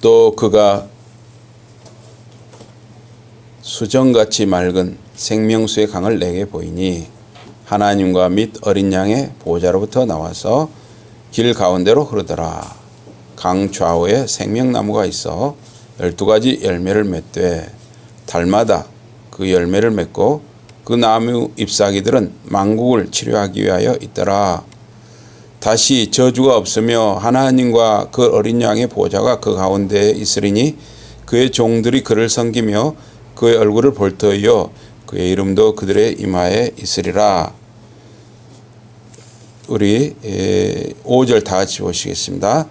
또 그가 수정같이 맑은 생명수의 강을 내게 보이니 하나님과 및 어린 양의 보호자로부터 나와서 길 가운데로 흐르더라. 강 좌우에 생명나무가 있어 12가지 열매를 맺되 달마다 그 열매를 맺고 그 나무 잎사귀들은 만국을 치료하기 위하여 있더라. 다시 저주가 없으며 하나님과 그 어린 양의 보호자가 그 가운데에 있으리니 그의 종들이 그를 섬기며 그의 얼굴을 볼 터이요 그의 이름도 그들의 이마에 있으리라. 우리 5절 다 같이 보시겠습니다.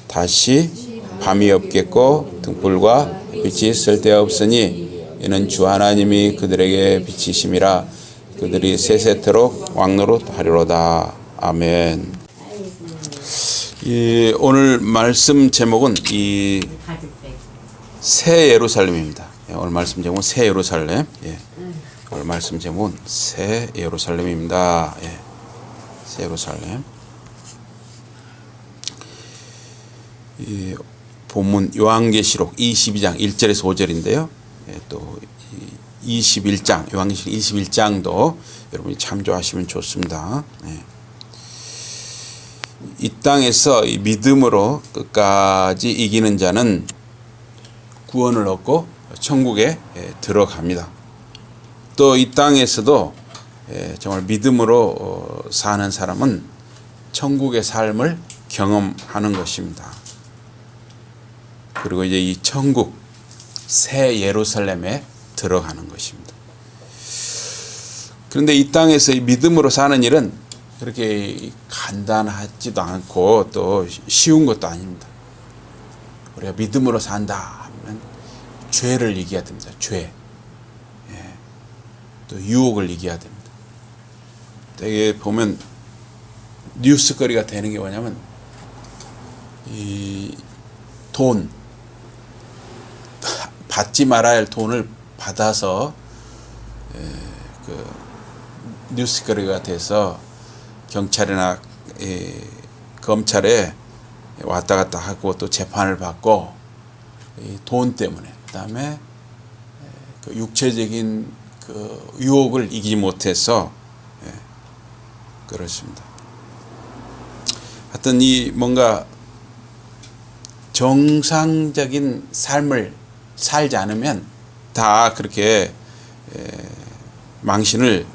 다시 밤이 없겠고 등불과 빛이 쓸데없으니 이는 주 하나님이 그들에게 빛이심이라. 그들이 세세토록 왕노릇하리로다. 아멘. 오늘 말씀 제목은 이 새 예루살렘입니다. 오늘 말씀 제목은 새 예루살렘. 오늘 말씀 제목은 새 예루살렘입니다. 새 예루살렘. 이 본문 요한계시록 22장 1절에서 5절인데요. 또 21장 요한계시록 21장도 여러분이 참조하시면 좋습니다. 이 땅에서 이 믿음으로 끝까지 이기는 자는 구원을 얻고 천국에 들어갑니다. 또 이 땅에서도 정말 믿음으로 사는 사람은 천국의 삶을 경험하는 것입니다. 그리고 이제 이 천국 새 예루살렘에 들어가는 것입니다. 그런데 이 땅에서 이 믿음으로 사는 일은 그렇게 간단하지도 않고 또 쉬운 것도 아닙니다. 우리가 믿음으로 산다 하면 죄를 이겨야 됩니다. 죄. 또 유혹을 이겨야 됩니다. 되게 보면 뉴스거리가 되는 게 뭐냐면 이 돈 받지 말아야 할 돈을 받아서 그 뉴스거리가 돼서 경찰이나 검찰에 왔다 갔다 하고 또 재판을 받고 돈 때문에 그다음에 그 육체적인 그 유혹을 이기지 못해서 그렇습니다. 하여튼 이 뭔가 정상적인 삶을 살지 않으면 다 그렇게 망신을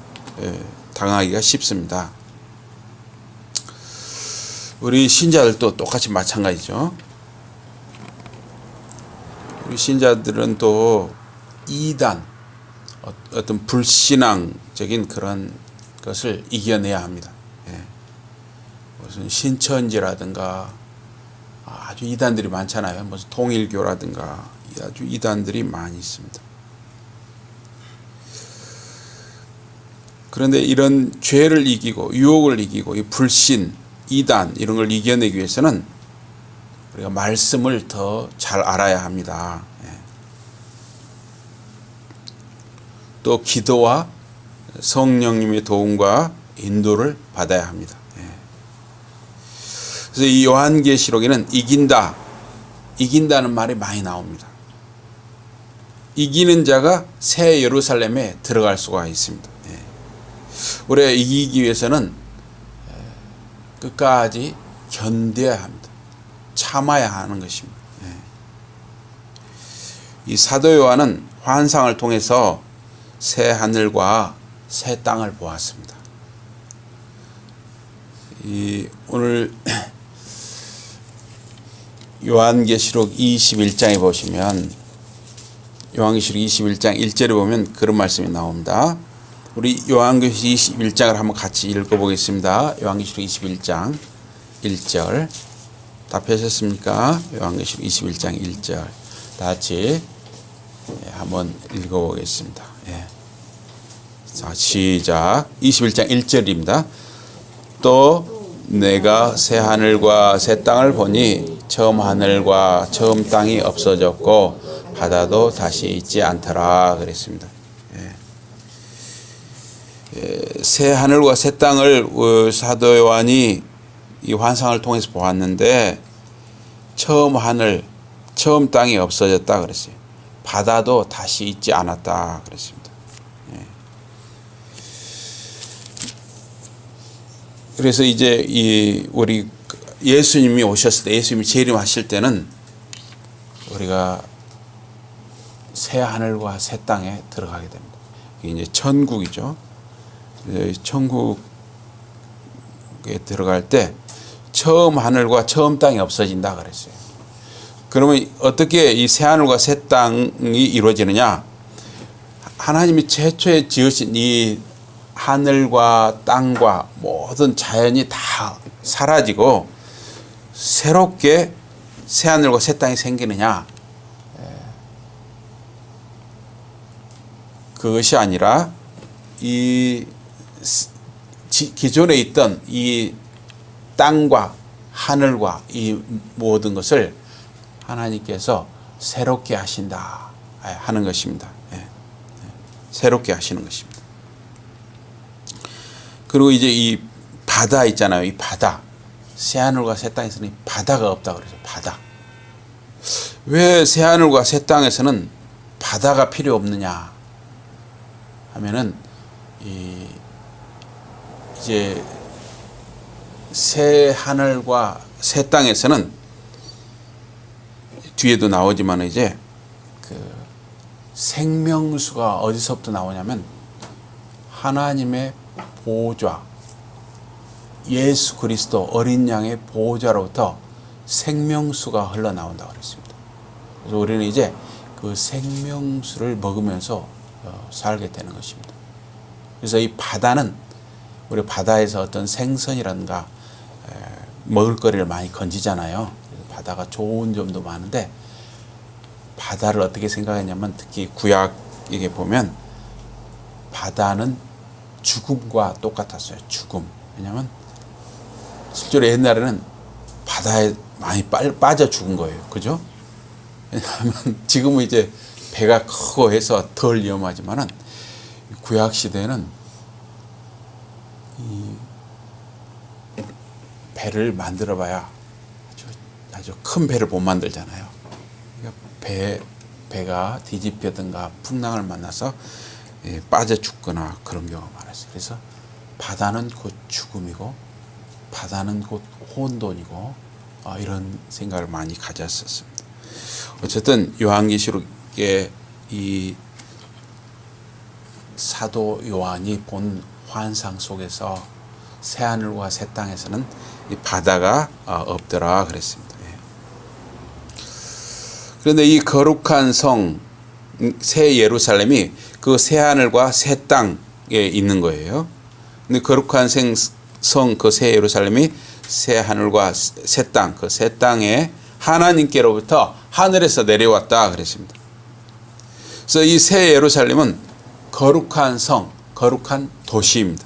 당하기가 쉽습니다. 우리 신자들도 똑같이 마찬가지죠. 우리 신자들은 또 이단, 어떤 불신앙적인 그런 것을 이겨내야 합니다. 무슨 신천지라든가 아주 이단들이 많잖아요. 무슨 통일교라든가 아주 이단들이 많이 있습니다. 그런데 이런 죄를 이기고 유혹을 이기고 이 불신, 이단 이런 걸 이겨내기 위해서는 우리가 말씀을 더 잘 알아야 합니다. 또 기도와 성령님의 도움과 인도를 받아야 합니다. 그래서 이 요한계시록에는 이긴다는 말이 많이 나옵니다. 이기는 자가 새 예루살렘에 들어갈 수가 있습니다. 우리가 이기기 위해서는 끝까지 견뎌야 합니다. 참아야 하는 것입니다. 이 사도 요한은 환상을 통해서 새 하늘과 새 땅을 보았습니다. 오늘 요한계시록 21장에 보시면 요한계시록 21장 1절에 보면 그런 말씀이 나옵니다. 우리 요한계시록 21장을 한번 같이 읽어보겠습니다. 요한계시록 21장 1절 다 펴셨습니까? 요한계시록 21장 1절 다 같이 한번 읽어보겠습니다. 자, 시작. 21장 1절입니다. 또 내가 새 하늘과 새 땅을 보니 처음 하늘과 처음 땅이 없어졌고 바다도 다시 있지 않더라 그랬습니다. 새 하늘과 새 땅을 사도 요한이 이 환상을 통해서 보았는데 처음 하늘 처음 땅이 없어졌다 그랬어요. 바다도 다시 있지 않았다 그랬습니다. 예. 그래서 이제 우리 예수님이 오셨을 때, 예수님이 재림하실 때는 우리가 새 하늘과 새 땅에 들어가게 됩니다. 이게 이제 천국이죠. 천국에 들어갈 때 처음 하늘과 처음 땅이 없어진다 그랬어요. 그러면 어떻게 이 새 하늘과 새 땅이 이루어지느냐? 하나님이 최초에 지으신 이 하늘과 땅과 모든 자연이 다 사라지고 새롭게 새 하늘과 새 땅이 생기느냐? 그것이 아니라 이 기존에 있던 이 땅과 하늘과 이 모든 것을 하나님께서 새롭게 하신다 하는 것입니다. 새롭게 하시는 것입니다. 그리고 이제 이 바다 있잖아요. 이 바다. 새하늘과 새 땅에서는 바다가 없다 그러죠. 바다. 왜 새하늘과 새 땅에서는 바다가 필요 없느냐 하면은 이제 새 하늘과 새 땅에서는 뒤에도 나오지만 이제 그 생명수가 어디서부터 나오냐면 하나님의 보좌, 예수 그리스도 어린 양의 보좌로부터 생명수가 흘러나온다고 그랬습니다. 그래서 우리는 이제 그 생명수를 먹으면서 살게 되는 것입니다. 그래서 이 바다는 우리 바다에서 어떤 생선이라든가 먹을거리를 많이 건지잖아요. 바다가 좋은 점도 많은데 바다를 어떻게 생각했냐면 특히 구약에 보면 바다는 죽음과 똑같았어요. 죽음. 왜냐하면 실제로 옛날에는 바다에 많이 빠져 죽은 거예요. 그죠? 왜냐하면 지금은 이제 배가 크고 해서 덜 위험하지만은 구약 시대에는 이 배를 만들어봐야 아주 큰 배를 못 만들잖아요. 그러니까 배가 뒤집혀든가 풍랑을 만나서 빠져 죽거나 그런 경우가 많았어요. 그래서 바다는 곧 죽음이고 바다는 곧 혼돈이고 이런 생각을 많이 가졌었습니다. 어쨌든 요한계시록의 이 사도 요한이 본 환상 속에서 새 하늘과 새 땅에서는 이 바다가 없더라 그랬습니다. 그런데 이 거룩한 성 새 예루살렘이 그 새 하늘과 새 땅에 있는 거예요. 근데 거룩한 성 그 새 예루살렘이 새 하늘과 새 땅, 그 새 땅에 하나님께로부터 하늘에서 내려왔다 그랬습니다. 그래서 이 새 예루살렘은 거룩한 성, 거룩한 도시입니다.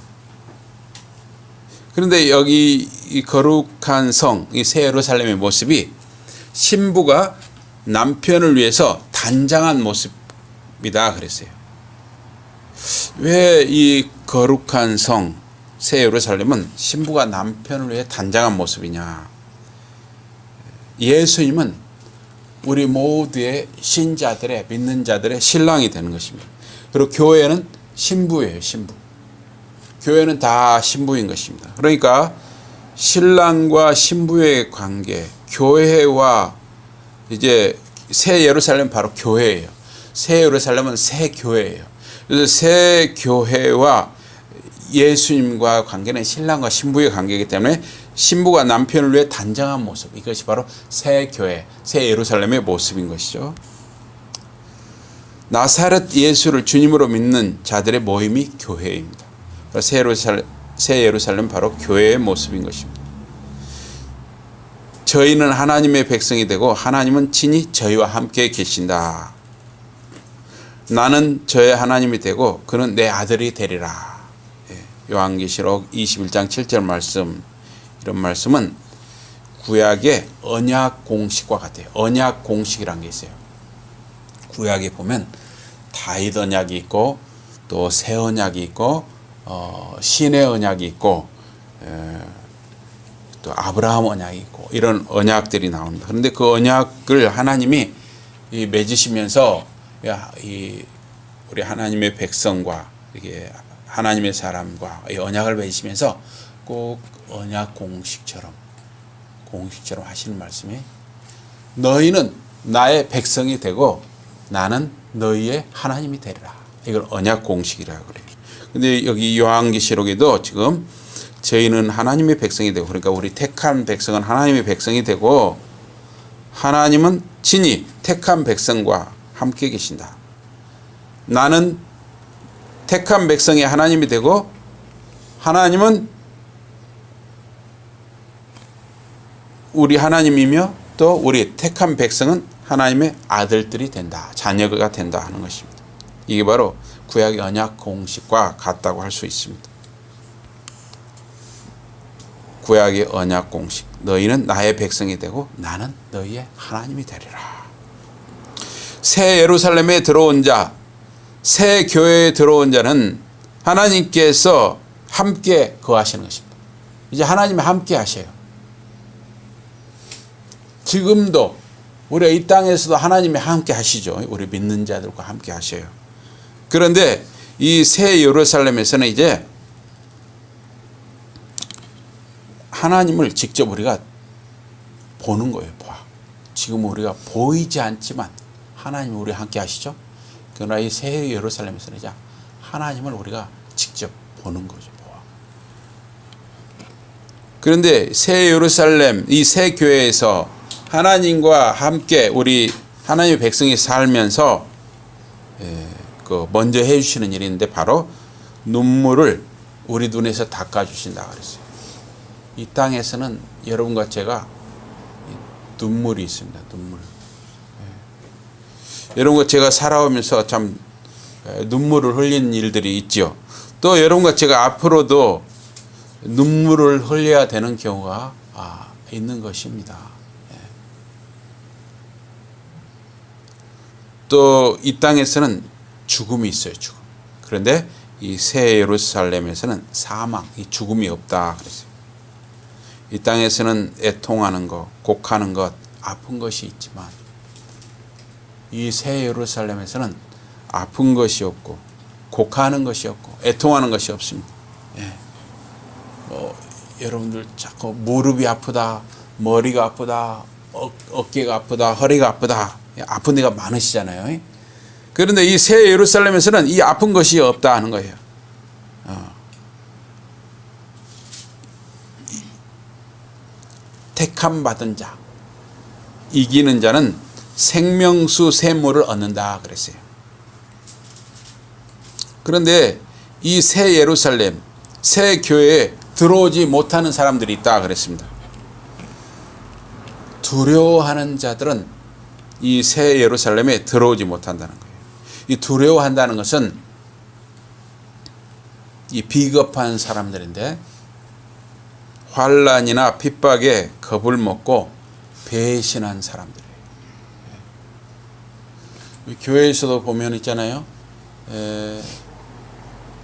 그런데 여기 이 거룩한 성, 이 새 예루살렘의 모습이 신부가 남편을 위해서 단장한 모습이다 그랬어요. 왜 이 거룩한 성, 새 예루살렘은 신부가 남편을 위해 단장한 모습이냐? 예수님은 우리 모두의 신자들의 믿는 자들의 신랑이 되는 것입니다. 그리고 교회는 신부예요, 신부. 교회는 다 신부인 것입니다. 그러니까 신랑과 신부의 관계, 교회와 이제 새 예루살렘은 바로 교회예요. 새 예루살렘은 새 교회예요. 그래서 새 교회와 예수님과 관계는 신랑과 신부의 관계이기 때문에 신부가 남편을 위해 단장한 모습, 이것이 바로 새 교회, 새 예루살렘의 모습인 것이죠. 나사렛 예수를 주님으로 믿는 자들의 모임이 교회입니다. 새 예루살렘은 바로 교회의 모습인 것입니다. 저희는 하나님의 백성이 되고 하나님은 친히 저희와 함께 계신다. 나는 저의 하나님이 되고 그는 내 아들이 되리라. 요한계시록 21장 7절 말씀, 이런 말씀은 구약의 언약 공식과 같아요. 언약 공식이라는 게 있어요. 구약에 보면 다윗 언약이 있고 또 새 언약이 있고 신의 언약이 있고 또 아브라함 언약이 있고 이런 언약들이 나옵니다. 그런데 그 언약을 하나님이 맺으시면서 우리 하나님의 백성과 이게 하나님의 사람과 이 언약을 맺으시면서 꼭 언약 공식처럼 하시는 말씀이 너희는 나의 백성이 되고 나는 너희의 하나님이 되리라. 이걸 언약 공식이라고 그래요. 근데 여기 요한계시록에도 지금 저희는 하나님의 백성이 되고, 그러니까 우리 택한 백성은 하나님의 백성이 되고 하나님은 친히 택한 백성과 함께 계신다. 나는 택한 백성의 하나님이 되고 하나님은 우리 하나님이며 또 우리 택한 백성은 하나님의 아들들이 된다. 자녀가 된다 하는 것입니다. 이게 바로 구약의 언약 공식과 같다고 할 수 있습니다. 구약의 언약 공식. 너희는 나의 백성이 되고 나는 너희의 하나님이 되리라. 새 예루살렘에 들어온 자, 새 교회에 들어온 자는 하나님께서 함께 거하시는 것입니다. 이제 하나님이 함께 하셔요. 지금도 우리 이 땅에서도 하나님이 함께 하시죠. 우리 믿는 자들과 함께 하셔요. 그런데 이 새 예루살렘에서는 이제 하나님을 직접 우리가 보는 거예요. 지금 우리가 보이지 않지만 하나님이 우리와 함께 하시죠. 그러나 이 새 예루살렘에서는 이제 하나님을 우리가 직접 보는 거죠. 그런데 새 예루살렘, 이 새 교회에서 하나님과 함께 우리 하나님의 백성이 살면서 먼저 해주시는 일이 있는데 바로 눈물을 우리 눈에서 닦아주신다 그랬어요. 이 땅에서는 여러분과 제가 눈물이 있습니다. 눈물. 여러분과 제가 살아오면서 참 눈물을 흘리는 일들이 있죠. 또 여러분과 제가 앞으로도 눈물을 흘려야 되는 경우가 있는 것입니다. 또 이 땅에서는 죽음이 있어요. 죽음. 그런데 이 새 예루살렘에서는 사망, 이 죽음이 없다 그랬어요. 이 땅에서는 애통하는 것, 곡하는 것, 아픈 것이 있지만 이 새 예루살렘에서는 아픈 것이 없고 곡하는 것이 없고 애통하는 것이 없습니다. 여러분들 자꾸 무릎이 아프다, 머리가 아프다, 어깨가 아프다, 허리가 아프다, 아픈 데가 많으시잖아요. 그런데 이 새 예루살렘에서는 이 아픈 것이 없다 하는 거예요. 택함 받은 자, 이기는 자는 생명수 샘물을 얻는다 그랬어요. 그런데 이 새 예루살렘, 새 교회에 들어오지 못하는 사람들이 있다 그랬습니다. 두려워하는 자들은 이 새 예루살렘에 들어오지 못한다는 거예요. 이 두려워한다는 것은 이 비겁한 사람들인데 환난이나 핍박에 겁을 먹고 배신한 사람들이에요. 교회에서도 보면 있잖아요.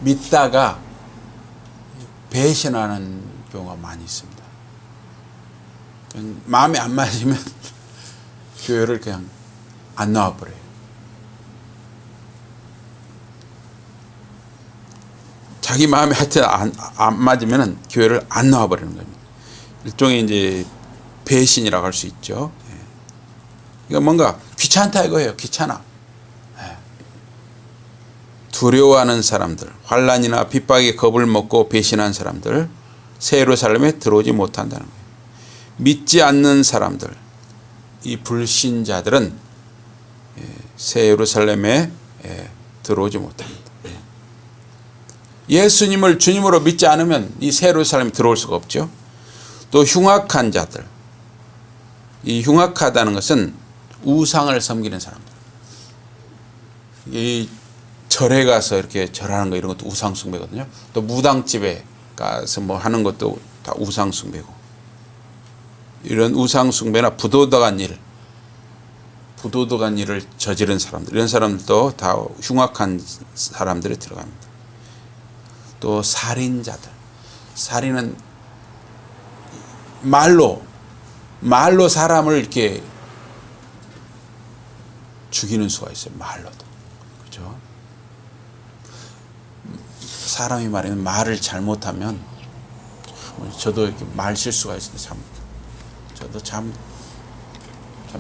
믿다가 배신하는 경우가 많이 있습니다. 마음에 안 맞으면 교회를 그냥 안 나와버려요. 자기 마음에 하여튼 안 맞으면 교회를 안 나와버리는 겁니다. 일종의 이제 배신이라고 할 수 있죠. 그러니까 뭔가 귀찮다 이거예요. 귀찮아. 두려워하는 사람들, 환난이나 핍박에 겁을 먹고 배신한 사람들, 새 예루살렘에 들어오지 못한다는 거예요. 믿지 않는 사람들, 이 불신자들은 새 예루살렘에 들어오지 못합니다. 예수님을 주님으로 믿지 않으면 이 새 예루살렘에 들어올 수가 없죠. 또 흉악한 자들, 이 흉악하다는 것은 우상을 섬기는 사람들. 이 절에 가서 이렇게 절하는 거 이런 것도 우상 숭배거든요. 또 무당집에 가서 뭐 하는 것도 다 우상 숭배고. 이런 우상 숭배나 부도덕한 일을 저지른 사람들, 이런 사람들도 다 흉악한 사람들이 들어갑니다. 또 살인자들, 살인은 말로 사람을 이렇게 죽이는 수가 있어요. 말로도. 그죠? 사람이 말하면 말을 잘못하면, 저도 이렇게 말 실수가 있어요. 저도 참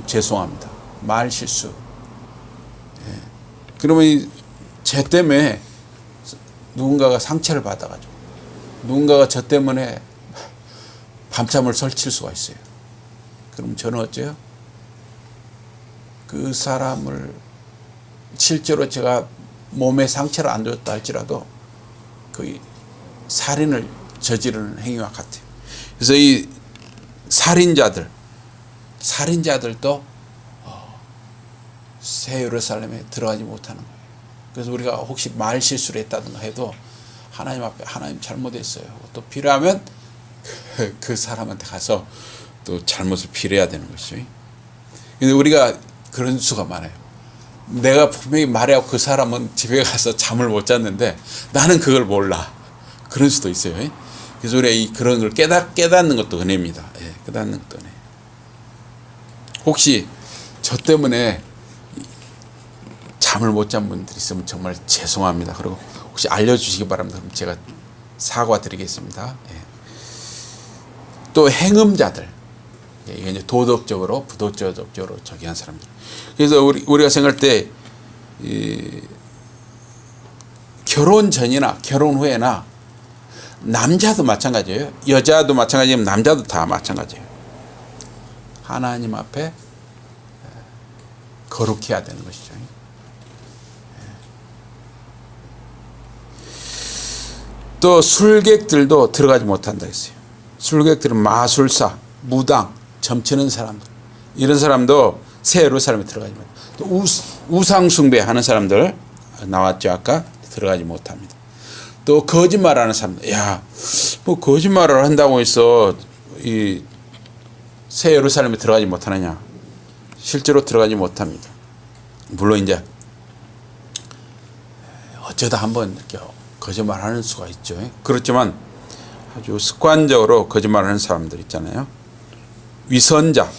죄송합니다. 말 실수. 예. 그러면 제 때문에 누군가가 상처를 받아가지고, 누군가가 저 때문에 밤잠을 설칠 수가 있어요. 그럼 저는 어째요? 그 사람을 실제로 제가 몸에 상처를 안 줬다 할지라도 거의 살인을 저지르는 행위와 같아요. 그래서 이 살인자들도 새 예루살렘에 들어가지 못하는 거예요. 그래서 우리가 혹시 말 실수를 했다든가 해도 하나님 앞에 하나님 잘못했어요. 또 필요하면 그 사람한테 가서 또 잘못을 빌어야 되는 것이죠. 근데 우리가 그런 수가 많아요. 내가 분명히 말해야 그 사람은 집에 가서 잠을 못 잤는데 나는 그걸 몰라. 그런 수도 있어요. 그래서 우리가 그런 걸 깨닫는 것도 은혜입니다. 예, 깨닫는 것도 은혜. 혹시 저 때문에 잠을 못 잔 분들이 있으면 정말 죄송합니다. 그리고 혹시 알려주시기 바랍니다. 그럼 제가 사과드리겠습니다. 예. 또 행음자들, 이게 이제 도덕적으로 부도덕적으로 저기 한 사람들. 그래서 우리가 생각할 때 결혼 전이나 결혼 후에나 남자도 마찬가지예요. 여자도 마찬가지지만 남자도 다 마찬가지예요. 하나님 앞에 거룩해야 되는 것이죠. 또 술객들도 들어가지 못한다 했어요. 술객들은 마술사, 무당, 점치는 사람들, 이런 사람도 새 예루살렘에 들어가지 못합니다. 또 우상 숭배하는 사람들 나왔죠. 아까 들어가지 못합니다. 또 거짓말하는 사람들, 뭐 거짓말을 한다고 해서 이 새 예루살렘에 들어가지 못하느냐? 실제로 들어가지 못합니다. 물론 이제 어쩌다 한번 이렇게 거짓말하는 수가 있죠. 그렇지만 아주 습관적으로 거짓말하는 사람들 있잖아요. 위선자,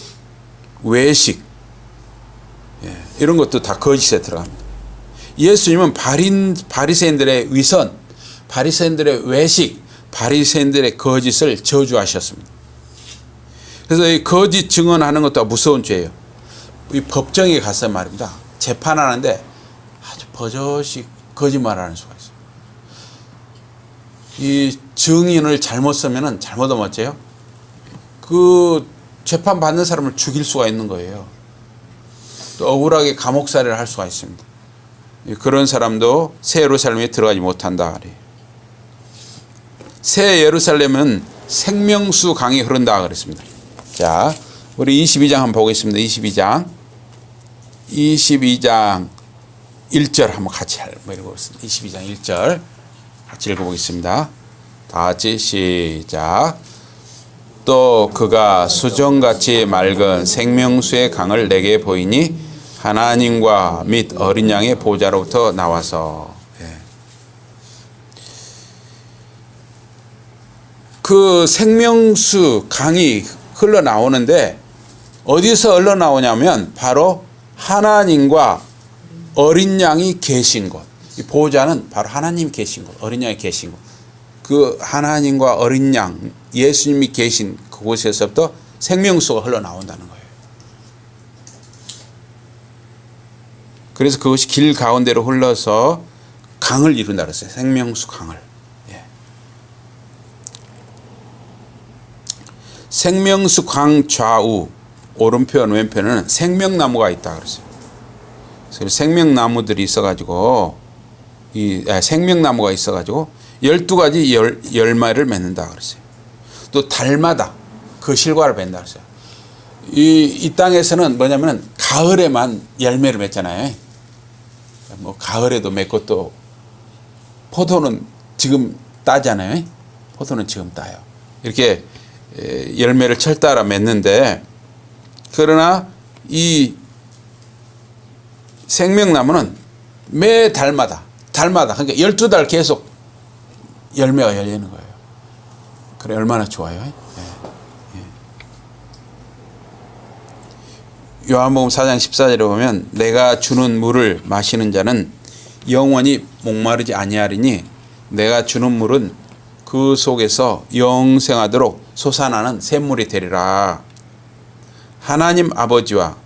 외식, 이런 것도 다 거짓에 들어갑니다. 예수님은 바리새인들의 위선, 바리새인들의 외식, 바리새인들의 거짓을 저주하셨습니다. 그래서 이 거짓 증언하는 것도 무서운 죄예요. 이 법정에 가서 말입니다. 재판하는데 아주 버젓이 거짓말하는 수가 있어요. 이 증인을 잘못 쓰면은 잘못하면 어째요? 그 재판 받는 사람을 죽일 수가 있는 거예요. 또 억울하게 감옥살이를 할 수가 있습니다. 그런 사람도 새 예루살렘에 들어가지 못한다. 새 예루살렘은 생명수 강이 흐른다 그랬습니다. 자, 우리 22장 한번 보겠습니다. 22장 1절 한번 같이 읽어보겠습니다. 22장 1절 같이 읽어보겠습니다. 다 같이 시작. 또 그가 수정같이 맑은 생명수의 강을 내게 보이니 하나님과 및 어린 양의 보좌로부터 나와서. 그 생명수 강이 흘러나오는데 어디서 흘러나오냐면 바로 하나님과 어린 양이 계신 곳. 이 보좌는 바로 하나님이 계신 곳, 어린 양이 계신 곳. 그 하나님과 어린 양, 예수님이 계신 그곳에서부터 생명수가 흘러나온다는 거예요. 그래서 그것이 길 가운데로 흘러서 강을 이룬다 그랬어요. 생명수 강을. 생명수 강 좌우 오른편 왼편에는 생명나무가 있다 그랬어요. 그래서 생명나무들이 있어가지고 생명나무가 있어가지고 12가지 열매를 맺는다 그랬어요. 또 달마다 그 실과를 맺는다 그랬어요. 이 땅에서는 뭐냐면 가을에만 열매를 맺잖아요. 뭐 가을에도 맺고 또 포도는 지금 따잖아요. 포도는 지금 따요. 이렇게 열매를 철따라 맺는데, 그러나 이 생명나무는 매 달마다 그러니까 12달 계속 열매가 열리는 거예요. 그래 얼마나 좋아요. 요한복음 4장 14절에 보면 내가 주는 물을 마시는 자는 영원히 목마르지 아니하리니 내가 주는 물은 그 속에서 영생하도록 솟아나는 샘물이 되리라. 하나님 아버지와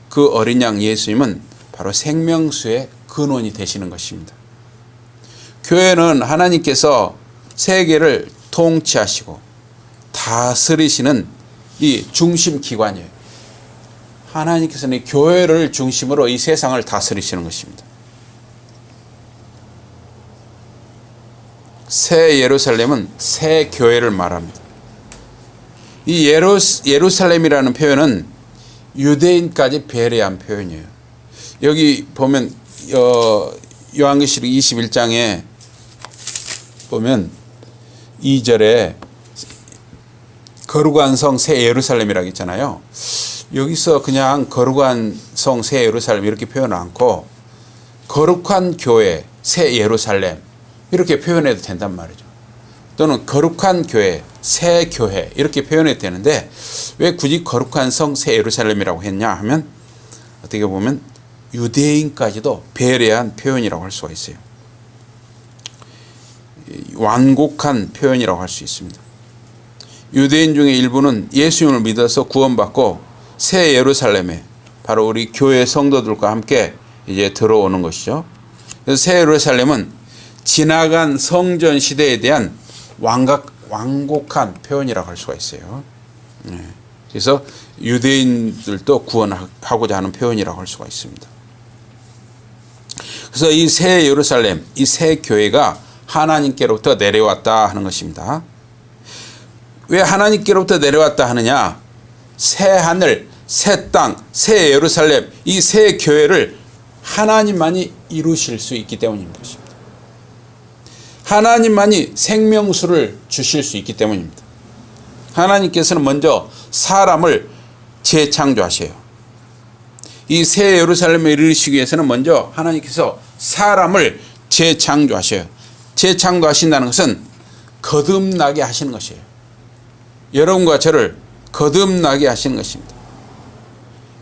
그 어린 양 예수님은 바로 생명수의 근원이 되시는 것입니다. 교회는 하나님께서 세계를 통치하시고 다스리시는 이 중심 기관이에요. 하나님께서는 이 교회를 중심으로 이 세상을 다스리시는 것입니다. 새 예루살렘은 새 교회를 말합니다. 이 예루살렘이라는 표현은 유대인까지 배려한 표현이에요. 여기 보면 요한계시록 21장에 보면 2절에 거룩한 성 새 예루살렘이라고 했잖아요. 여기서 그냥 거룩한 성 새 예루살렘 이렇게 표현을 않고 거룩한 교회 새 예루살렘 이렇게 표현해도 된단 말이죠. 또는 거룩한 교회 새 교회 이렇게 표현해도 되는데 왜 굳이 거룩한 성 새 예루살렘이라고 했냐 하면 어떻게 보면 유대인까지도 배려한 표현이라고 할 수가 있어요. 완곡한 표현이라고 할 수 있습니다. 유대인 중에 일부는 예수님을 믿어서 구원받고 새 예루살렘에 바로 우리 교회 성도들과 함께 이제 들어오는 것이죠. 그래서 새 예루살렘은 지나간 성전 시대에 대한 완곡한 표현이라고 할 수가 있어요. 그래서 유대인들도 구원하고자 하는 표현이라고 할 수가 있습니다. 그래서 이 새 예루살렘, 이 새 교회가 하나님께로부터 내려왔다 하는 것입니다. 왜 하나님께로부터 내려왔다 하느냐? 새 하늘, 새 땅, 새 예루살렘, 이 새 교회를 하나님만이 이루실 수 있기 때문인 것입니다. 하나님만이 생명수를 주실 수 있기 때문입니다. 하나님께서는 먼저 사람을 재창조하셔요. 이 새 예루살렘에 이르시기 위해서는 먼저 하나님께서 사람을 재창조하셔요. 재창조하신다는 것은 거듭나게 하시는 것이에요. 여러분과 저를 거듭나게 하시는 것입니다.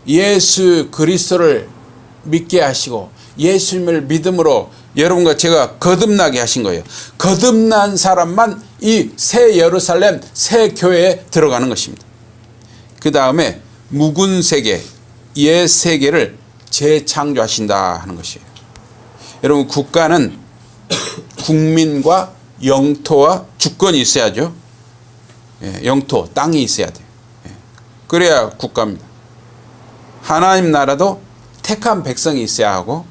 예수 그리스도를 믿게 하시고 예수님을 믿음으로 여러분과 제가 거듭나게 하신 거예요. 거듭난 사람만 이 새 예루살렘 새 교회에 들어가는 것입니다. 그 다음에 묵은 세계, 옛 세계를 재창조하신다 하는 것이에요. 여러분 국가는 국민과 영토와 주권이 있어야죠. 영토, 땅이 있어야 돼요. 그래야 국가입니다. 하나님 나라도 택한 백성이 있어야 하고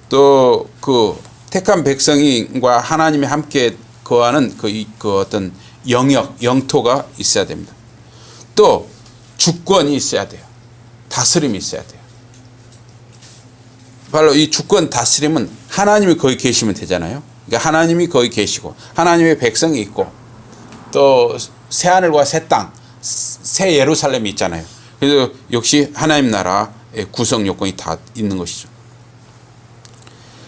또 그 택한 백성과 하나님이 함께 거하는 그 어떤 영역, 영토가 있어야 됩니다. 또 주권이 있어야 돼요. 다스림이 있어야 돼요. 바로 이 주권 다스림은 하나님이 거기 계시면 되잖아요. 그러니까 하나님이 거기 계시고 하나님의 백성이 있고 또 새하늘과 새 땅, 새 예루살렘이 있잖아요. 그래서 역시 하나님 나라의 구성 요건이 다 있는 것이죠.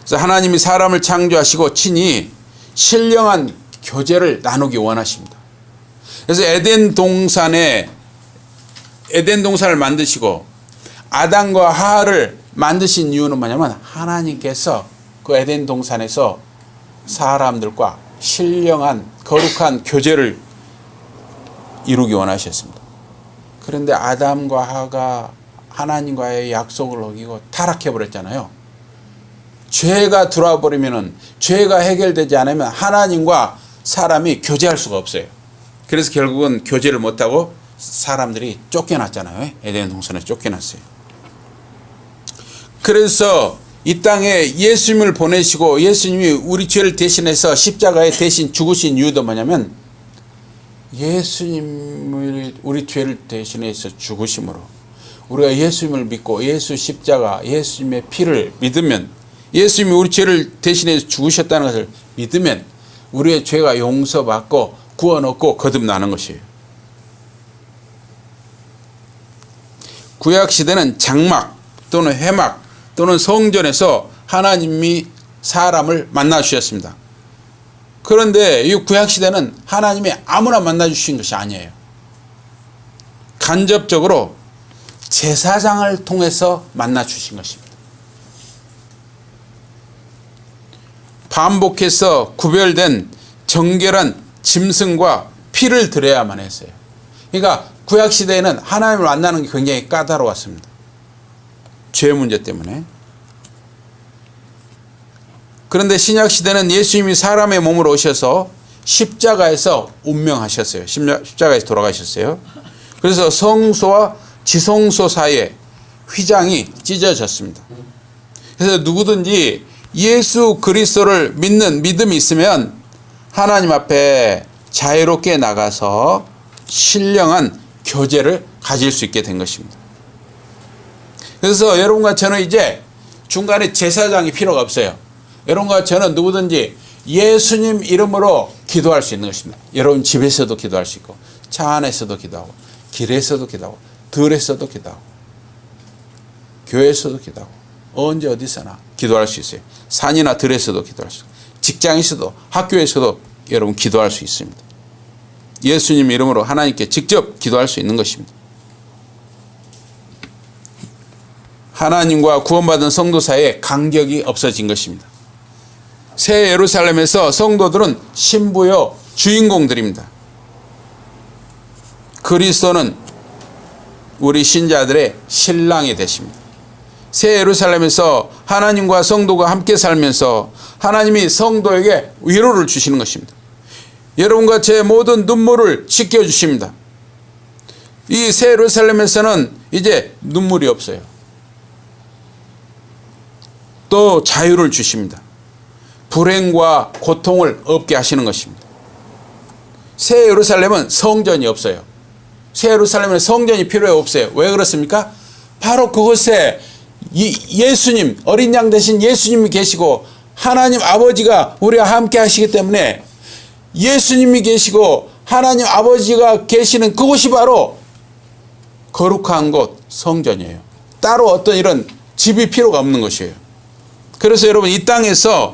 그래서 하나님이 사람을 창조하시고 친히 신령한 교제를 나누기 원하십니다. 그래서 에덴 동산을 만드시고 아담과 하와를 만드신 이유는 뭐냐면 하나님께서 그 에덴 동산에서 사람들과 신령한 거룩한 교제를 이루기 원하셨습니다. 그런데 아담과 하와가 하나님과의 약속을 어기고 타락해버렸잖아요. 죄가 들어와 버리면은 죄가 해결되지 않으면 하나님과 사람이 교제할 수가 없어요. 그래서 결국은 교제를 못하고 사람들이 쫓겨났잖아요. 에덴 동산에 쫓겨났어요. 그래서 이 땅에 예수님을 보내시고 예수님이 우리 죄를 대신해서 십자가에 대신 죽으신 이유도 뭐냐면 예수님을 우리 죄를 대신해서 죽으심으로 우리가 예수님을 믿고 예수 십자가 예수님의 피를 믿으면 예수님이 우리 죄를 대신해서 죽으셨다는 것을 믿으면 우리의 죄가 용서받고 구원 얻고 거듭나는 것이에요. 구약시대는 장막 또는 회막 또는 성전에서 하나님이 사람을 만나 주셨습니다. 그런데 이 구약시대는 하나님이 아무나 만나 주신 것이 아니에요. 간접적으로 제사장을 통해서 만나 주신 것입니다. 반복해서 구별된 정결한 짐승과 피를 드려야만 했어요. 그러니까 구약시대에는 하나님을 만나는 게 굉장히 까다로웠습니다. 죄 문제 때문에. 그런데 신약시대는 예수님이 사람의 몸으로 오셔서 십자가에서 운명하셨어요. 십자가에서 돌아가셨어요. 그래서 성소와 지성소 사이에 휘장이 찢어졌습니다. 그래서 누구든지 예수 그리스도를 믿는 믿음이 있으면 하나님 앞에 자유롭게 나가서 신령한 교제를 가질 수 있게 된 것입니다. 그래서 여러분과 저는 이제 중간에 제사장이 필요가 없어요. 여러분과 저는 누구든지 예수님 이름으로 기도할 수 있는 것입니다. 여러분 집에서도 기도할 수 있고, 차 안에서도 기도하고, 길에서도 기도하고, 들에서도 기도하고, 교회에서도 기도하고, 언제 어디서나 기도할 수 있어요. 산이나 들에서도 기도할 수 있고, 직장에서도, 학교에서도 여러분 기도할 수 있습니다. 예수님 이름으로 하나님께 직접 기도할 수 있는 것입니다. 하나님과 구원받은 성도 사이에 간격이 없어진 것입니다. 새 예루살렘에서 성도들은 신부요 주인공들입니다. 그리스도는 우리 신자들의 신랑이 되십니다. 새 예루살렘에서 하나님과 성도가 함께 살면서 하나님이 성도에게 위로를 주시는 것입니다. 여러분과 제 모든 눈물을 씻겨주십니다. 이 새 예루살렘에서는 이제 눈물이 없어요. 또 자유를 주십니다. 불행과 고통을 없게 하시는 것입니다. 새 예루살렘은 성전이 없어요. 새 예루살렘은 성전이 필요 없어요. 왜 그렇습니까? 바로 그곳에 예수님, 어린 양 대신 예수님이 계시고 하나님 아버지가 우리와 함께 하시기 때문에 예수님이 계시고 하나님 아버지가 계시는 그곳이 바로 거룩한 곳, 성전이에요. 따로 어떤 이런 집이 필요가 없는 것이에요. 그래서 여러분 이 땅에서는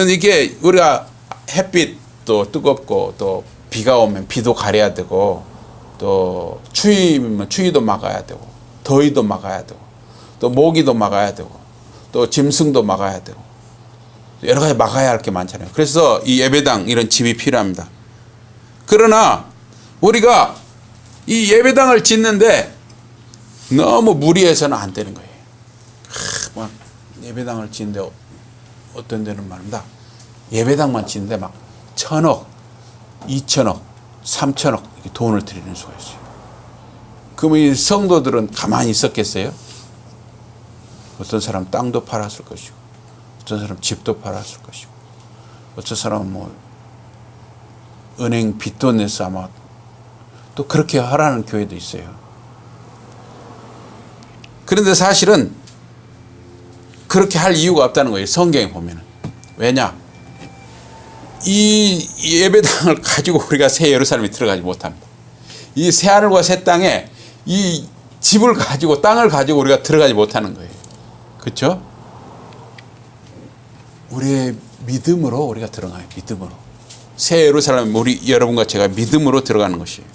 이게 우리가 햇빛도 뜨겁고 또 비가 오면 비도 가려야 되고 또 추위면 추위도 막아야 되고 더위도 막아야 되고 또 모기도 막아야 되고 또 짐승도 막아야 되고 여러 가지 막아야 할 게 많잖아요. 그래서 이 예배당 이런 집이 필요합니다. 그러나 우리가 이 예배당을 짓는데 너무 무리해서는 안 되는 거예요. 막 예배당을 짓는데 어떤 데는 말입니다. 예배당만 짓는데 막 1,000억, 2,000억, 3,000억 이렇게 돈을 들이는 수가 있어요. 그러면 이 성도들은 가만히 있었겠어요? 어떤 사람 땅도 팔았을 것이고, 어떤 사람 집도 팔았을 것이고, 어떤 사람은 뭐 은행 빚도 내서 아마 또 그렇게 하라는 교회도 있어요. 그런데 사실은 그렇게 할 이유가 없다는 거예요. 성경에 보면은. 왜냐? 이 예배당을 가지고 우리가 새 예루살렘에 들어가지 못합니다. 이 새 하늘과 새 땅에 이 집을 가지고 땅을 가지고 우리가 들어가지 못하는 거예요. 그렇죠? 우리의 믿음으로 우리가 들어가요. 믿음으로. 새 예루살렘 우리 여러분과 제가 믿음으로 들어가는 것이에요.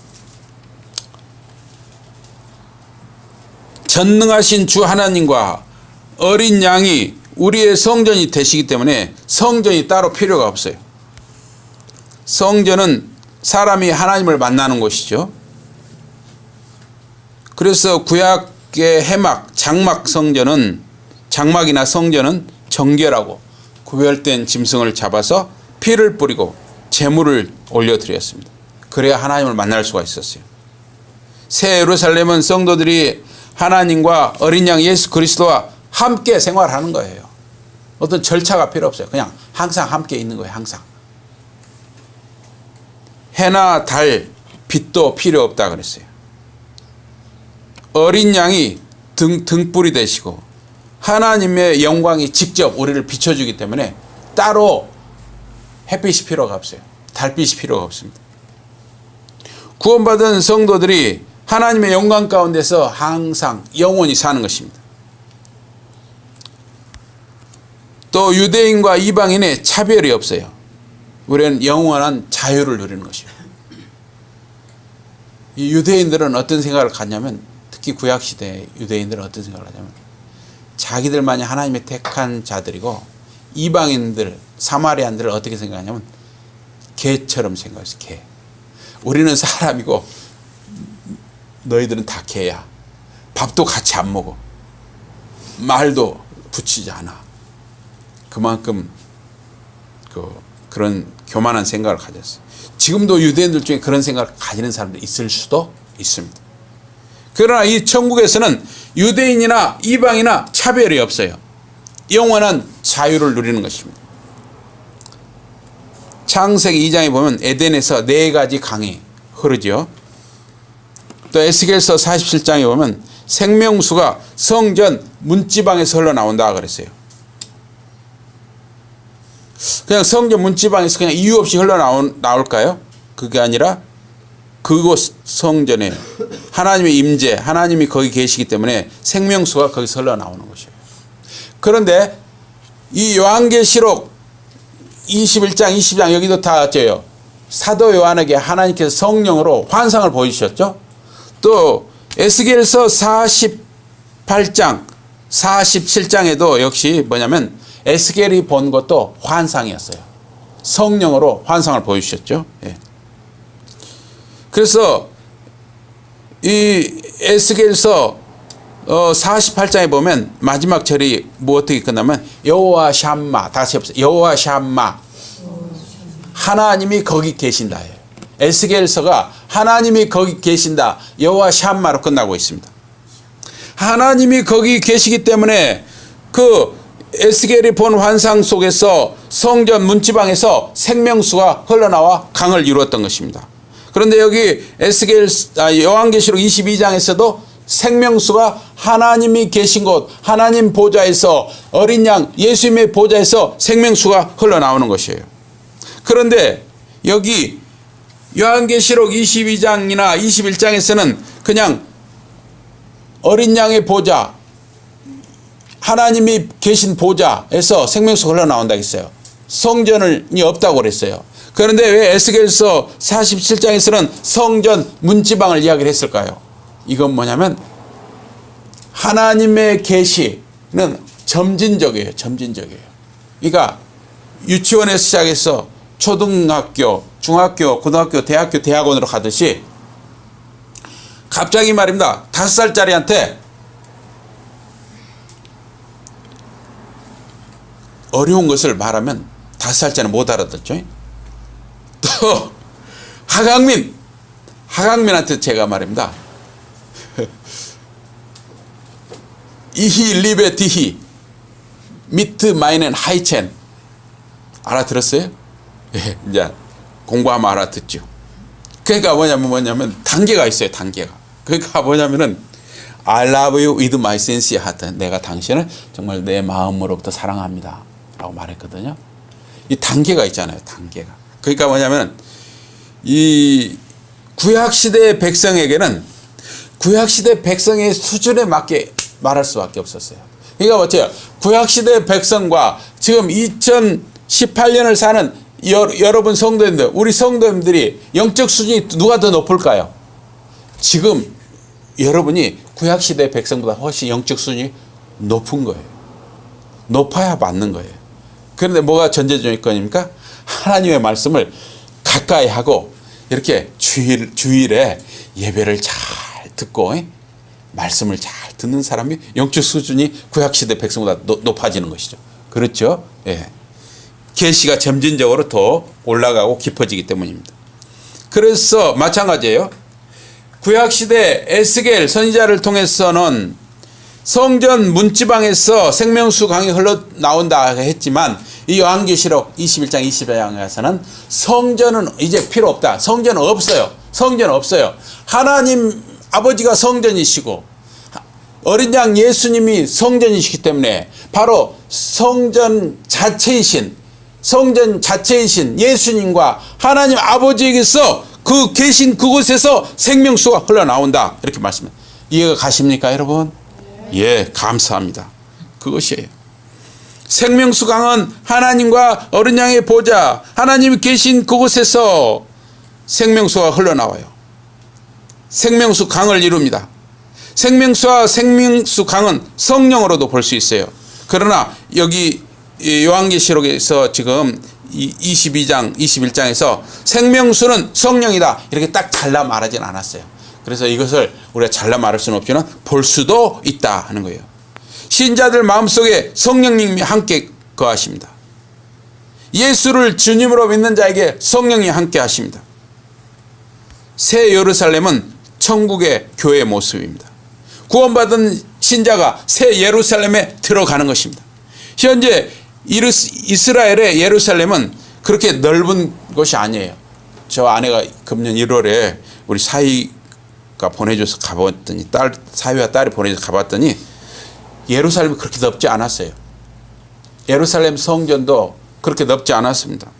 전능하신 주 하나님과 어린 양이 우리의 성전이 되시기 때문에 성전이 따로 필요가 없어요. 성전은 사람이 하나님을 만나는 곳이죠. 그래서 구약의 해막, 장막 성전은 장막이나 성전은 정결하고 구별된 짐승을 잡아서 피를 뿌리고 제물을 올려드렸습니다. 그래야 하나님을 만날 수가 있었어요. 새 예루살렘은 성도들이 하나님과 어린 양 예수 그리스도와 함께 생활하는 거예요. 어떤 절차가 필요 없어요. 그냥 항상 함께 있는 거예요. 항상. 해나 달, 빛도 필요 없다 그랬어요. 어린 양이 등불이 되시고 하나님의 영광이 직접 우리를 비춰주기 때문에 따로 햇빛이 필요가 없어요. 달빛이 필요가 없습니다. 구원받은 성도들이 하나님의 영광 가운데서 항상 영원히 사는 것입니다. 또 유대인과 이방인의 차별이 없어요. 우리는 영원한 자유를 누리는 것이에요. 이 유대인들은 어떤 생각을 갖냐면 특히 구약시대 유대인들은 어떤 생각을 하냐면 자기들만이 하나님의 택한 자들이고 이방인들 사마리안들을 어떻게 생각하냐면 개처럼 생각했어요. 개. 우리는 사람이고 너희들은 다 개야. 밥도 같이 안 먹어. 말도 붙이지 않아. 그만큼 그런 교만한 생각을 가졌어요. 지금도 유대인들 중에 그런 생각을 가지는 사람들이 있을 수도 있습니다. 그러나 이 천국에서는 유대인이나 이방이나 차별이 없어요. 영원한 자유를 누리는 것입니다. 창세기 2장에 보면 에덴에서 4가지 강이 흐르죠. 또 에스겔서 47장에 보면 생명수가 성전 문지방에서 흘러나온다 그랬어요. 그냥 성전 문지방에서 그냥 이유 없이 흘러나올까요? 그게 아니라 그곳 성전에 하나님의 임재, 하나님이 거기 계시기 때문에 생명수가 거기서 흘러나오는 것이에요. 그런데 이 요한계시록 21장, 20장 여기도 다 져요. 사도 요한에게 하나님께서 성령으로 환상을 보이셨죠. 또 에스겔서 48장, 47장에도 역시 뭐냐면 에스겔이 본 것도 환상이었어요. 성령으로 환상을 보여주셨죠. 예. 그래서 이 에스겔서 48장에 보면 마지막 절이 뭐 어떻게 끝나면 여호와 샴마, 다시 해보세요. 여호와 샴마, 하나님이 거기 계신다. 에스겔서가 하나님이 거기 계신다, 여호와 샴마로 끝나고 있습니다. 하나님이 거기 계시기 때문에 그 에스겔이 본 환상 속에서 성전 문지방에서 생명수가 흘러나와 강을 이루었던 것입니다. 그런데 여기 요한계시록 22장에서도 생명수가 하나님이 계신 곳, 하나님 보좌에서 어린 양 예수님의 보좌에서 생명수가 흘러나오는 것이에요. 그런데 여기 요한계시록 22장이나 21장에서는 그냥 어린 양의 보좌, 하나님이 계신 보좌에서 생명수가 흘러나온다고 했어요. 성전이 없다고 그랬어요. 그런데 왜 에스겔서 47장에서는 성전 문지방을 이야기를 했을까요? 이건 뭐냐면 하나님의 계시는 점진적이에요. 점진적이에요. 그러니까 유치원에서 시작해서 초등학교, 중학교, 고등학교, 대학교, 대학원으로 가듯이 갑자기 말입니다. 5살짜리한테 어려운 것을 말하면 5살짜리는 못 알아듣죠. 또 하강민한테 제가 말입니다. 이히 리베 디히 미트 마이넨 하이첸 알아들었어요? 예, 이제 공부하면 알아듣죠. 그러니까 뭐냐면 단계가 있어요. 단계가. 그러니까 뭐냐면은 I love you with my sincere heart. 내가 당신을 정말 내 마음으로부터 사랑합니다 라고 말했거든요. 이 단계가 있잖아요. 단계가. 그러니까 뭐냐면 이 구약시대 백성에게는 구약시대 백성의 수준에 맞게 말할 수밖에 없었어요. 그러니까 어때요? 구약시대 백성과 지금 2018년을 사는 여러분 성도님들, 우리 성도님들이 영적 수준이 누가 더 높을까요? 지금 여러분이 구약시대 백성보다 훨씬 영적 수준이 높은 거예요. 높아야 맞는 거예요. 그런데 뭐가 전제 조건입니까? 하나님의 말씀을 가까이 하고 이렇게 주일에 예배를 잘 듣고 말씀을 잘 듣는 사람이 영적 수준이 구약시대 백성보다 높아지는 것이죠. 그렇죠? 예. 계시가 점진적으로 더 올라가고 깊어지기 때문입니다. 그래서 마찬가지예요. 구약시대 에스겔 선지자를 통해서는 성전 문지방에서 생명수 강이 흘러나온다 했지만 이 요한계시록 21장 22장에서는 성전은 이제 필요 없다. 성전은 없어요. 성전은 없어요. 하나님 아버지가 성전이시고 어린 양 예수님이 성전이시기 때문에 바로 성전 자체이신 예수님과 하나님 아버지에게서 그 계신 그곳에서 생명수가 흘러나온다. 이렇게 말씀해요. 이해가 가십니까 여러분? 예, 감사합니다. 그것이에요. 생명수 강은 하나님과 어린 양의 보좌, 하나님이 계신 그곳에서 생명수가 흘러나와요. 생명수 강을 이룹니다. 생명수와 생명수 강은 성령으로도 볼 수 있어요. 그러나 여기 요한계시록에서 지금 22장, 21장에서 생명수는 성령이다 이렇게 딱 잘라 말하진 않았어요. 그래서 이것을 우리가 잘라 말할 수는 없지만 볼 수도 있다 하는 거예요. 신자들 마음속에 성령님이 함께 거하십니다. 예수를 주님으로 믿는 자에게 성령이 함께 하십니다. 새 예루살렘은 천국의 교회의 모습입니다. 구원받은 신자가 새 예루살렘에 들어가는 것입니다. 현재 이스라엘의 예루살렘은 그렇게 넓은 곳이 아니에요. 저 아내가 금년 1월에 우리 사위가 보내줘서 가봤더니 사위와 딸이 보내줘서 가봤더니 예루살렘이 그렇게 넓지 않았어요. 예루살렘 성전도 그렇게 넓지 않았습니다.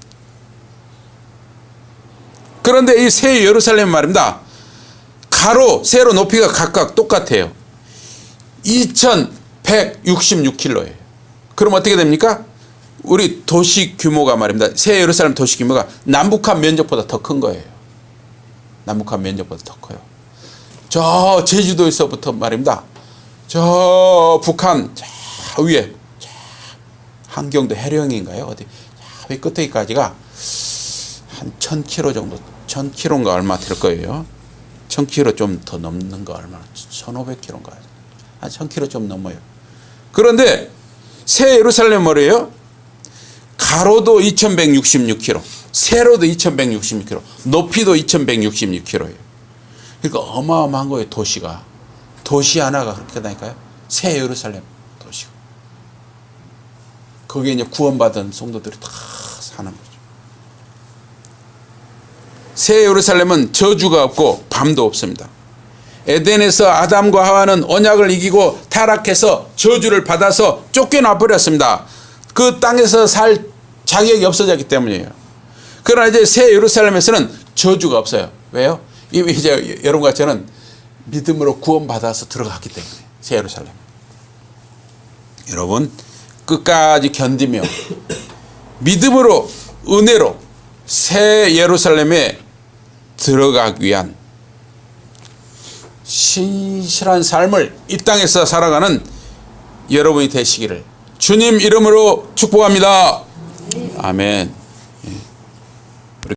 그런데 이 새 예루살렘 말입니다. 가로 세로 높이가 각각 똑같아요. 2166km예요. 그럼 어떻게 됩니까? 우리 도시 규모가 말입니다. 새 예루살렘 도시 규모가 남북한 면적보다 더 큰 거예요. 남북한 면적보다 더 커요. 저 제주도에서부터 말입니다. 저 북한 저 위에 한경도 해령인가요? 어디 저 끝에까지가 한 1000km 정도, 1000km인가 얼마 될 거예요. 1000km 좀 더 넘는 거 얼마나, 1500km인가, 한 1000km 좀 넘어요. 그런데 새 예루살렘 뭐래요? 가로도 2166km, 세로도 2166km, 높이도 2166km예요. 그러니까 어마어마한 거예요. 도시가. 도시 하나가 그렇게 다니까요. 새 예루살렘 도시가. 거기에 이제 구원받은 성도들이 다 사는 거죠. 새 예루살렘은 저주가 없고 밤도 없습니다. 에덴에서 아담과 하와는 언약을 이기고 타락해서 저주를 받아서 쫓겨나 버렸습니다. 그 땅에서 살 자격이 없어졌기 때문이에요. 그러나 이제 새 예루살렘에서는 저주가 없어요. 왜요? 이미 이제 여러분과 저는 믿음으로 구원받아서 들어갔기 때문에. 새 예루살렘. 여러분 끝까지 견디며 믿음으로 은혜로 새 예루살렘에 들어가기 위한 신실한 삶을 이 땅에서 살아가는 여러분이 되시기를 주님 이름으로 축복합니다. 아멘.